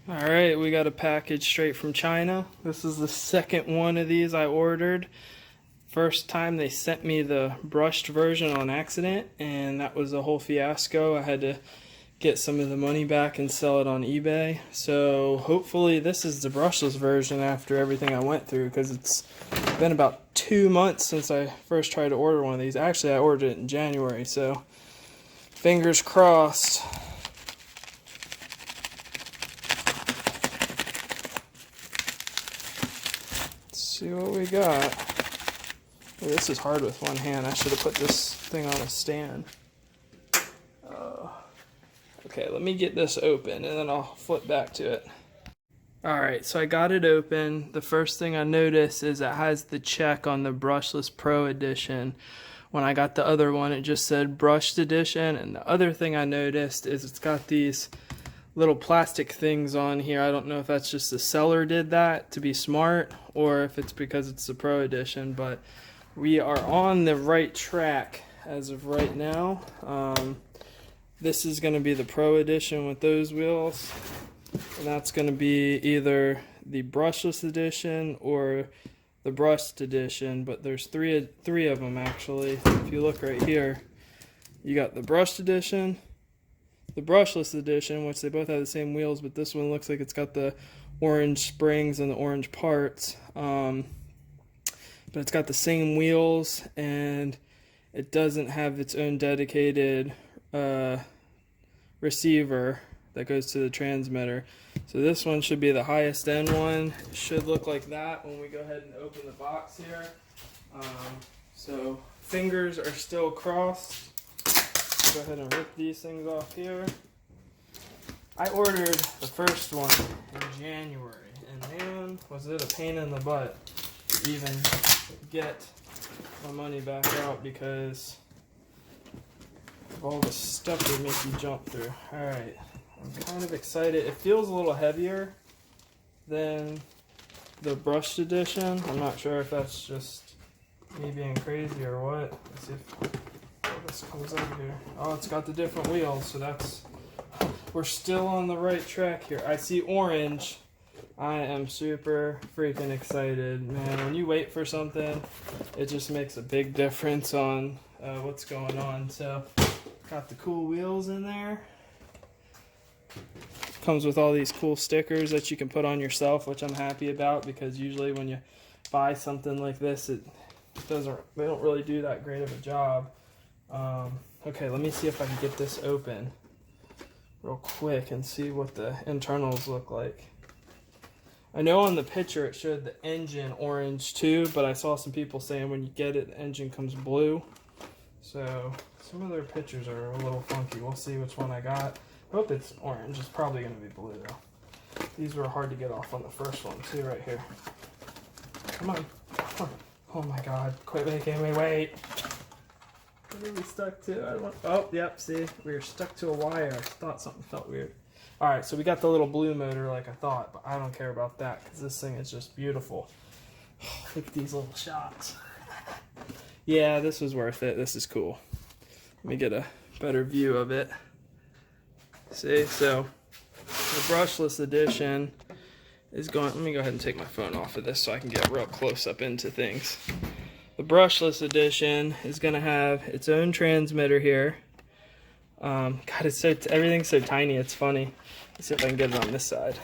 Alright, we got a package straight from China. This is the second one of these I ordered. First time they sent me the brushed version on accident, and that was a whole fiasco. I had to get some of the money back and sell it on eBay. So hopefully this is the brushless version after everything I went through, because it's been about 2 months since I first tried to order one of these. Actually, I ordered it in January, so fingers crossed. See what we got. Oh, this is hard with one hand. I should have put this thing on a stand. Okay, let me get this open and then I'll flip back to it. Alright, so I got it open. The first thing I noticed is it has the check on the Brushless Pro Edition. When I got the other one, it just said Brushed Edition. And the other thing I noticed is it's got these little plastic things on here. I don't know if that's just the seller did that to be smart or if it's because it's the Pro Edition, but we are on the right track as of right now. This is going to be the Pro Edition with those wheels, and that's going to be either the Brushless Edition or the Brushed Edition, but there's three of them actually. If you look right here, you got the Brushed Edition, the Brushless Edition, which they both have the same wheels, but this one looks like it's got the orange springs and the orange parts, but it's got the same wheels, and it doesn't have its own dedicated receiver that goes to the transmitter. So this one should be the highest end one. It should look like that when we go ahead and open the box here. So fingers are still crossed. Go ahead and rip these things off here. I ordered the first one in January, and man, was it a pain in the butt to even get my money back out because of all the stuff they make you jump through. Alright, I'm kind of excited. It feels a little heavier than the Brushed Edition. I'm not sure if that's just me being crazy or what. Let's see if this comes out here. Oh, it's got the different wheels, so that's... We're still on the right track here. I see orange. I am super freaking excited, man. When you wait for something, it just makes a big difference on what's going on. So, got the cool wheels in there. Comes with all these cool stickers that you can put on yourself, which I'm happy about, because usually when you buy something like this, they don't really do that great of a job. Okay, let me see if I can get this open real quick and see what the internals look like. I know on the picture it showed the engine orange too, but I saw some people saying when you get it, the engine comes blue. So some of their pictures are a little funky. We'll see which one I got. I hope it's orange. It's probably going to be blue though. These were hard to get off on the first one too, right here. Come on. Come on. Oh my god. Quit making me wait. What are we stuck to? Oh, yep, see? We were stuck to a wire. I thought something felt weird. Alright, so we got the little blue motor like I thought, but I don't care about that because this thing is just beautiful. Look at these little shots. Yeah, this was worth it. This is cool. Let me get a better view of it. See, so the Brushless Edition is going... Let me go ahead and take my phone off of this so I can get real close up into things. The Brushless Edition is going to have its own transmitter here. God, it's everything's so tiny, it's funny. Let's see if I can get it on this side.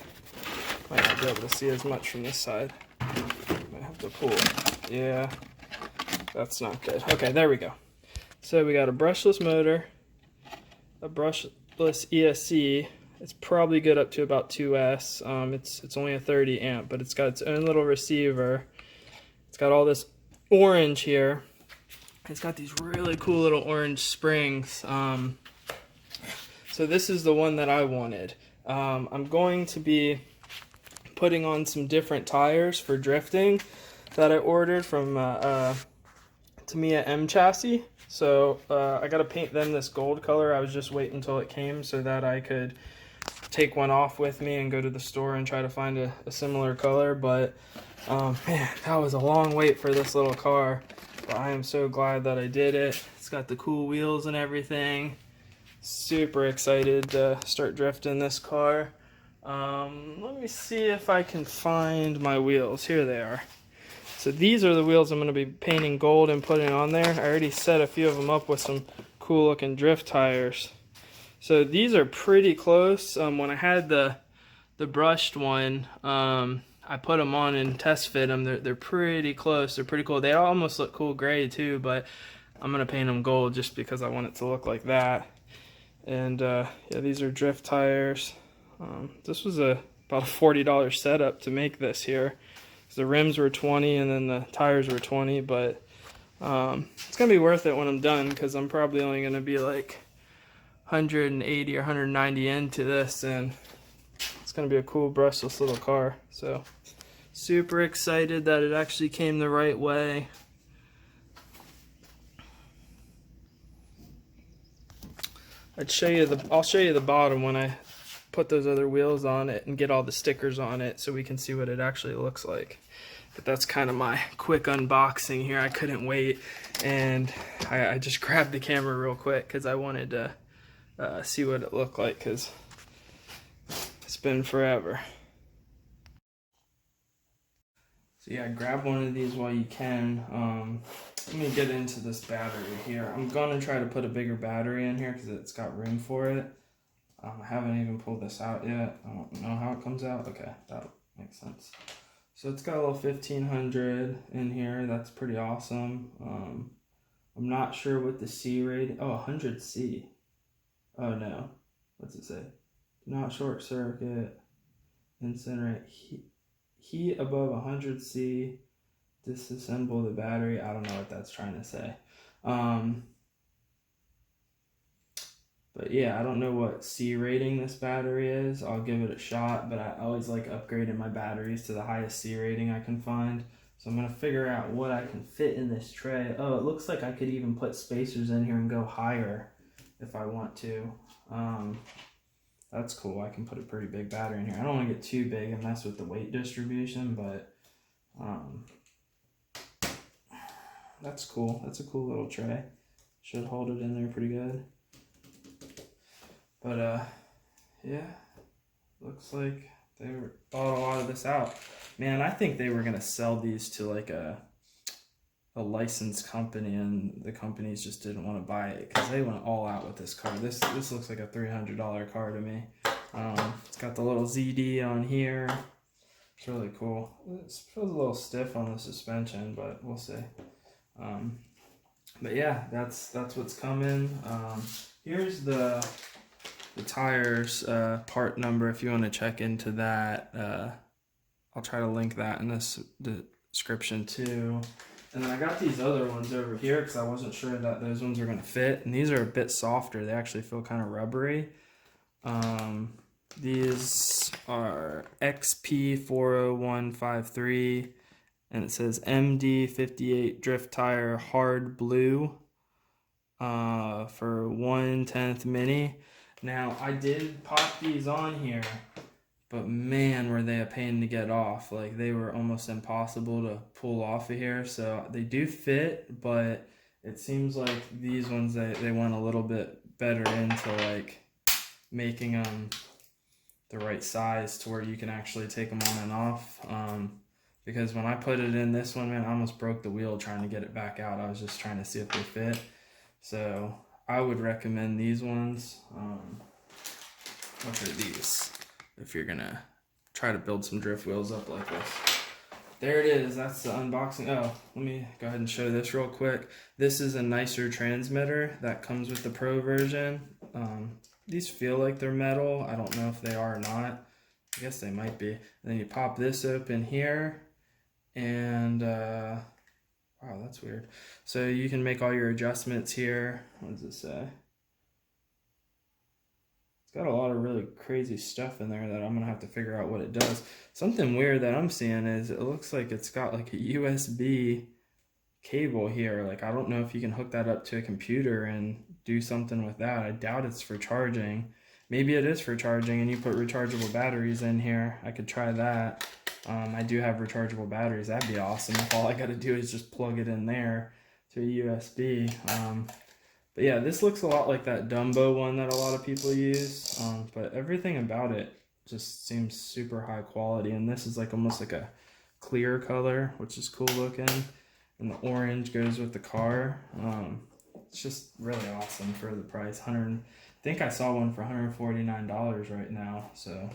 Might not be able to see as much from this side. Might have to pull. Yeah, that's not good. Okay, there we go. So we got a brushless motor, a brushless ESC. It's probably good up to about 2S. It's only a 30 amp, but it's got its own little receiver. It's got all this orange here. It's got these really cool little orange springs. So this is the one that I wanted. I'm going to be putting on some different tires for drifting that I ordered from Tamiya M Chassis. So I got to paint them this gold color. I was just waiting until it came so that I could take one off with me and go to the store and try to find a similar color. But man, that was a long wait for this little car. But I am so glad that I did it. It's got the cool wheels and everything. Super excited to start drifting this car. Let me see if I can find my wheels. Here they are. So these are the wheels I'm going to be painting gold and putting on there. I already set a few of them up with some cool looking drift tires. So these are pretty close. When I had the brushed one, I put them on and test fit them. They're pretty close. They're pretty cool. They almost look cool gray too, but I'm going to paint them gold just because I want it to look like that. And yeah, these are drift tires. This was about a $40 setup to make this here. The rims were 20 and then the tires were 20, but it's gonna be worth it when I'm done because I'm probably only gonna be like 180 or 190 into this, and it's gonna be a cool brushless little car. So super excited that it actually came the right way. I'll show you the bottom when I put those other wheels on it and get all the stickers on it so we can see what it actually looks like. But that's kind of my quick unboxing here. I couldn't wait, and I just grabbed the camera real quick because I wanted to see what it looked like because it's been forever. So yeah, grab one of these while you can. Let me get into this battery here. I'm gonna try to put a bigger battery in here because it's got room for it. I haven't even pulled this out yet. I don't know how it comes out. Okay, that makes sense. So it's got a little 1500 in here. That's pretty awesome. I'm not sure what the C rating. Oh, 100C. Oh no. What's it say? Not short circuit. Incinerate. Heat above 100C. Disassemble the battery. I don't know what that's trying to say. But yeah, I don't know what C rating this battery is. I'll give it a shot, but I always like upgrading my batteries to the highest C rating I can find. So I'm going to figure out what I can fit in this tray. Oh, it looks like I could even put spacers in here and go higher if I want to. That's cool. I can put a pretty big battery in here. I don't want to get too big and mess with the weight distribution, but that's cool. That's a cool little tray. Should hold it in there pretty good. But yeah, looks like they thought a lot of this out. Man, I think they were gonna sell these to like a licensed company, and the companies just didn't want to buy it because they went all out with this car. This looks like a $300 car to me. It's got the little ZD on here. It's really cool. It feels a little stiff on the suspension, but we'll see. But yeah, that's what's coming. Here's the tires part number if you want to check into that. I'll try to link that in this description too. And then I got these other ones over here because I wasn't sure that those ones are going to fit, and these are a bit softer. They actually feel kind of rubbery. These are XP40153, and it says MD58 drift tire hard blue for 1/10 mini. Now, I did pop these on here, but man, were they a pain to get off. Like, they were almost impossible to pull off of here. So they do fit, but it seems like these ones, they went a little bit better into like making them the right size to where you can actually take them on and off. Because when I put it in this one, man, I almost broke the wheel trying to get it back out. I was just trying to see if they fit. So I would recommend these ones. What are these? If you're gonna try to build some drift wheels up like this. There it is. That's the unboxing. Oh, let me go ahead and show this real quick. This is a nicer transmitter that comes with the Pro version. These feel like they're metal. I don't know if they are or not. I guess they might be. And then you pop this open here, and wow, that's weird. So you can make all your adjustments here. What does it say? It's got a lot of really crazy stuff in there that I'm gonna have to figure out what it does. Something weird that I'm seeing is it looks like it's got like a USB cable here. Like, I don't know if you can hook that up to a computer and do something with that. I doubt it's for charging. Maybe it is for charging and you put rechargeable batteries in here. I could try that. I do have rechargeable batteries. That'd be awesome if all I got to do is just plug it in there to a USB. But yeah, this looks a lot like that Dumbo one that a lot of people use. But everything about it just seems super high quality. And this is like almost like a clear color, which is cool looking. And the orange goes with the car. It's just really awesome for the price. I think I saw one for $149 right now. So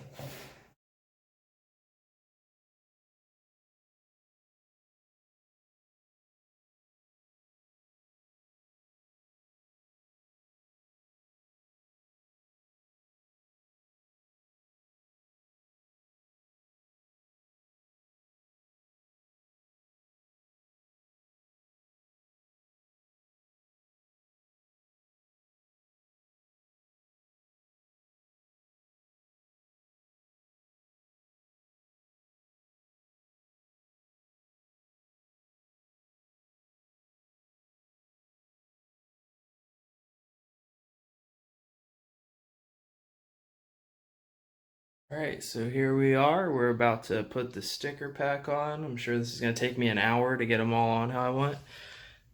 alright, so here we are. We're about to put the sticker pack on. I'm sure this is going to take me an hour to get them all on how I want.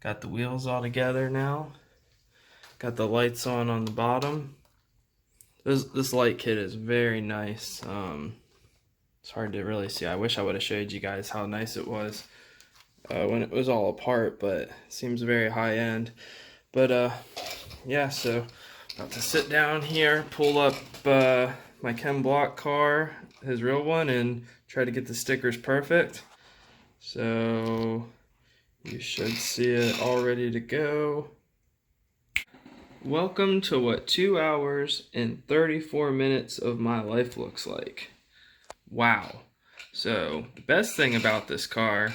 Got the wheels all together now. Got the lights on the bottom. This light kit is very nice. It's hard to really see. I wish I would have showed you guys how nice it was when it was all apart, but it seems very high end. But yeah, so about to sit down here, pull up my Ken Block car, his real one, and try to get the stickers perfect. So you should see it all ready to go. Welcome to what 2 hours and 34 minutes of my life looks like. Wow. So the best thing about this car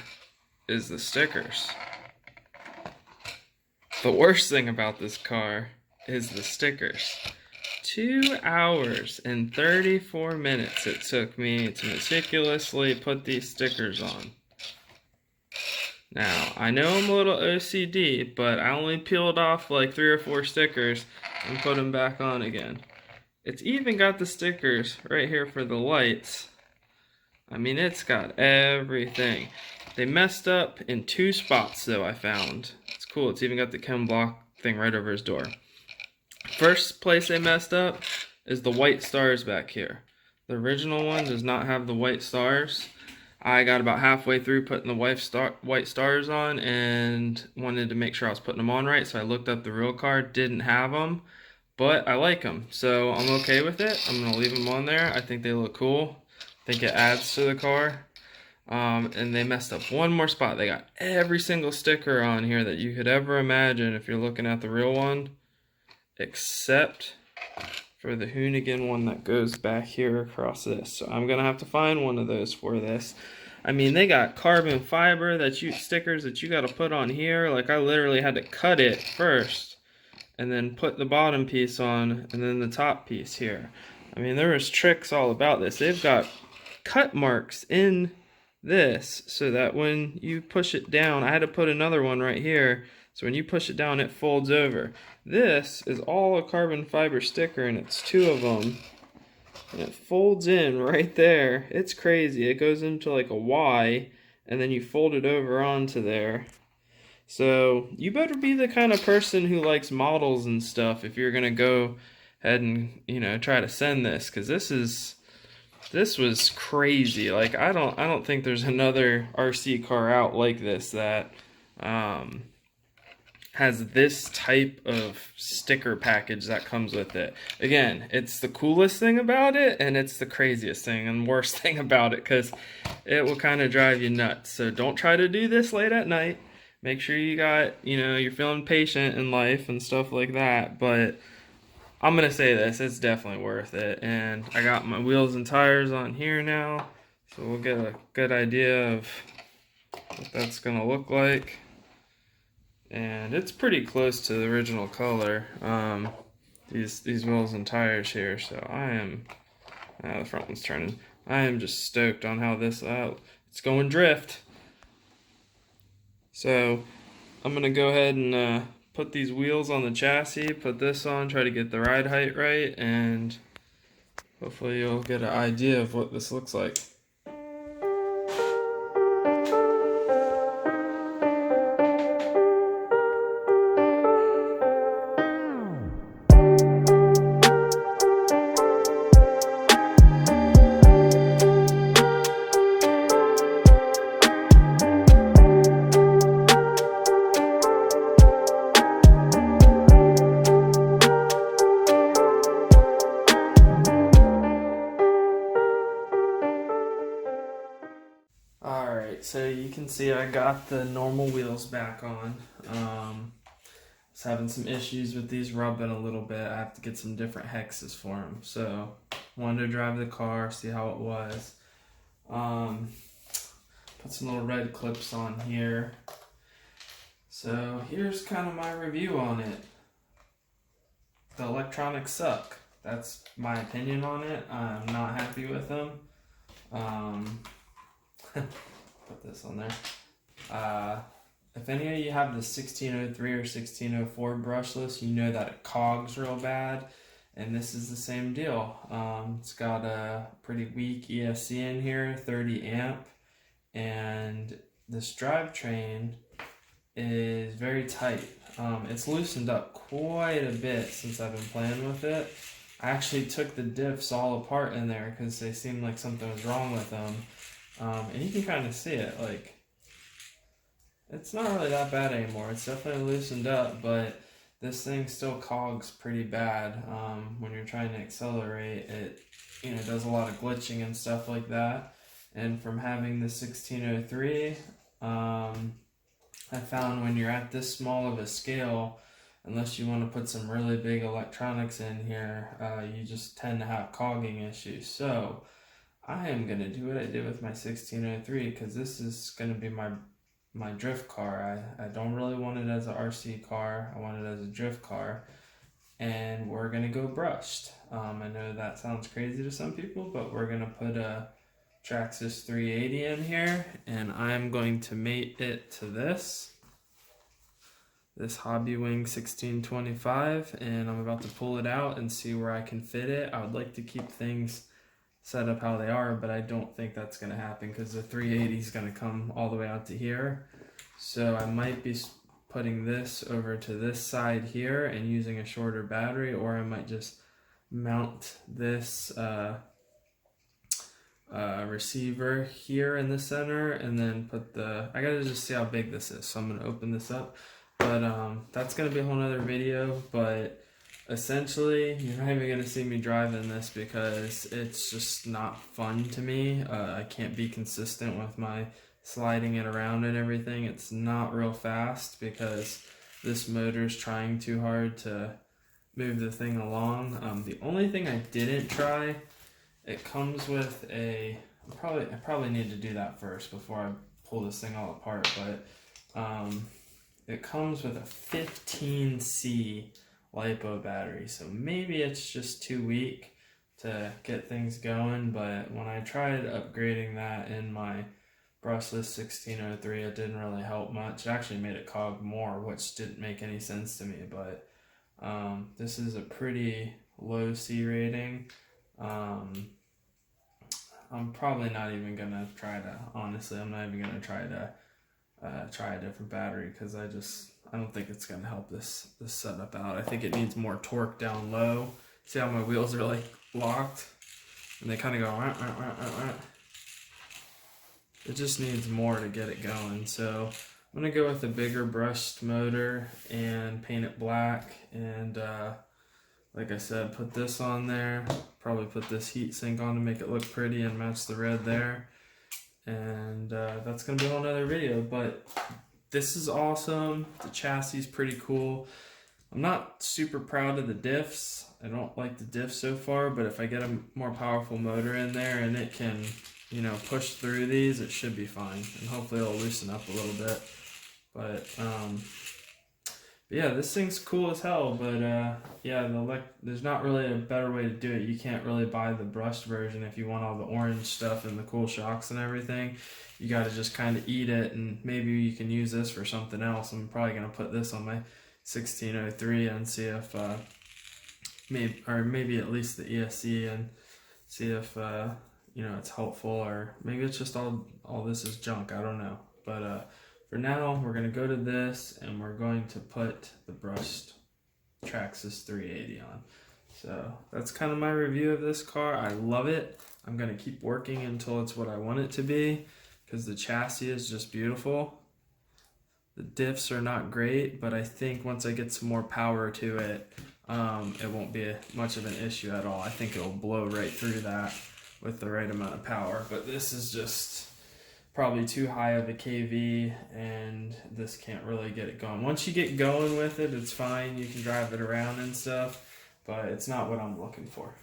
is the stickers. The worst thing about this car is the stickers. 2 hours and 34 minutes it took me to meticulously put these stickers on. Now, I know I'm a little OCD, but I only peeled off like 3 or 4 stickers and put them back on again. It's even got the stickers right here for the lights. I mean, it's got everything. They messed up in 2 spots though, I found. It's cool, it's even got the Ken Block thing right over his door. First place they messed up is the white stars back here. The original one does not have the white stars. I got about halfway through putting the white stars on and wanted to make sure I was putting them on right, so I looked up the real car, didn't have them, but I like them, so I'm okay with it. I'm going to leave them on there. I think they look cool. I think it adds to the car. And they messed up one more spot. They got every single sticker on here that you could ever imagine if you're looking at the real one, except for the Hoonigan one that goes back here across this. So I'm gonna have to find one of those for this. I mean, they got carbon fiber stickers that you got to put on here. Like, I literally had to cut it first and then put the bottom piece on and then the top piece here. I mean, there was tricks all about this. They've got cut marks in this so that when you push it down, I had to put another one right here, so when you push it down it folds over. This is all a carbon fiber sticker and it's 2 of them, and it folds in right there. It's crazy. It goes into like a Y and then you fold it over onto there. So you better be the kind of person who likes models and stuff if you're gonna go ahead and, you know, try to send this, because this was crazy. Like, I don't think there's another RC car out like this that has this type of sticker package that comes with it. Again, it's the coolest thing about it, and it's the craziest thing and worst thing about it, because it will kind of drive you nuts. So don't try to do this late at night. Make sure you got, you know, you're feeling patient in life and stuff like that. But I'm gonna say this, it's definitely worth it. And I got my wheels and tires on here now, so we'll get a good idea of what that's gonna look like. And it's pretty close to the original color, these wheels and tires here. So I am, the front one's turning. I am just stoked on how this it's going drift. So I'm gonna go ahead and put these wheels on the chassis, put this on, try to get the ride height right, and hopefully you'll get an idea of what this looks like. Alright, so you can see I got the normal wheels back on. Was having some issues with these rubbing a little bit. I have to get some different hexes for them. So, wanted to drive the car, see how it was. Put some little red clips on here. So, here's kind of my review on it. The electronics suck. That's my opinion on it. I'm not happy with them. Put this on there. If any of you have the 1603 or 1604 brushless, you know that it cogs real bad, and this is the same deal. It's got a pretty weak ESC in here, 30 amp, and this drivetrain is very tight. It's loosened up quite a bit since I've been playing with it. I actually took the diffs all apart in there because they seemed like something was wrong with them. And you can kind of see it, like, it's not really that bad anymore. It's definitely loosened up, but this thing still cogs pretty bad. When you're trying to accelerate, it, you know, does a lot of glitching and stuff like that. And from having the 1603, I found when you're at this small of a scale, unless you want to put some really big electronics in here, you just tend to have cogging issues. So I am going to do what I did with my 1603 because this is going to be my drift car. I don't really want it as an RC car. I want it as a drift car. And we're going to go brushed. I know that sounds crazy to some people, but we're going to put a Traxxas 380 in here, and I'm going to mate it to this Hobby Wing 1625, and I'm about to pull it out and see where I can fit it. I would like to keep things set up how they are, but I don't think that's going to happen because the 380 is going to come all the way out to here. So I might be putting this over to this side here and using a shorter battery, or I might just mount this receiver here in the center and then put I gotta just see how big this is, so I'm gonna open this up. But that's gonna be a whole nother video. But essentially, you're not even gonna see me driving this because it's just not fun to me. I can't be consistent with my sliding it around and everything. It's not real fast because this motor's trying too hard to move the thing along. The only thing I didn't try, it comes with I probably need to do that first before I pull this thing all apart, but it comes with a 15C LiPo battery, so maybe it's just too weak to get things going. But when I tried upgrading that in my brushless 1603, it didn't really help much. It actually made it cog more, which didn't make any sense to me. But this is a pretty low C rating. I'm probably not even gonna try to, honestly, I'm not even gonna try to try a different battery because I don't think it's gonna help this setup out. I think it needs more torque down low. See how my wheels are like locked and they kind of go wah, wah, wah, wah, wah. It just needs more to get it going. So I'm gonna go with a bigger brushed motor and paint it black, and like I said, put this on there, probably put this heat sink on to make it look pretty and match the red there. And that's going to be a whole nother video, but this is awesome. The chassis is pretty cool. I'm not super proud of the diffs. I don't like the diffs so far, but if I get a more powerful motor in there and it can, you know, push through these, it should be fine. And hopefully it'll loosen up a little bit. But yeah, this thing's cool as hell, but yeah, there's not really a better way to do it. You can't really buy the brushed version if you want all the orange stuff and the cool shocks and everything. You got to just kind of eat it, and maybe you can use this for something else. I'm probably going to put this on my 1603 and see if maybe at least the ESC, and see if you know, it's helpful, or maybe it's just all this is junk. I don't know, but for now, we're going to go to this, and we're going to put the brushed Traxxas 380 on. So that's kind of my review of this car. I love it. I'm going to keep working until it's what I want it to be, because the chassis is just beautiful. The diffs are not great, but I think once I get some more power to it, it won't be much of an issue at all. I think it'll blow right through that with the right amount of power. But this is just probably too high of a KV, and this can't really get it going. Once you get going with it, it's fine. You can drive it around and stuff, but it's not what I'm looking for.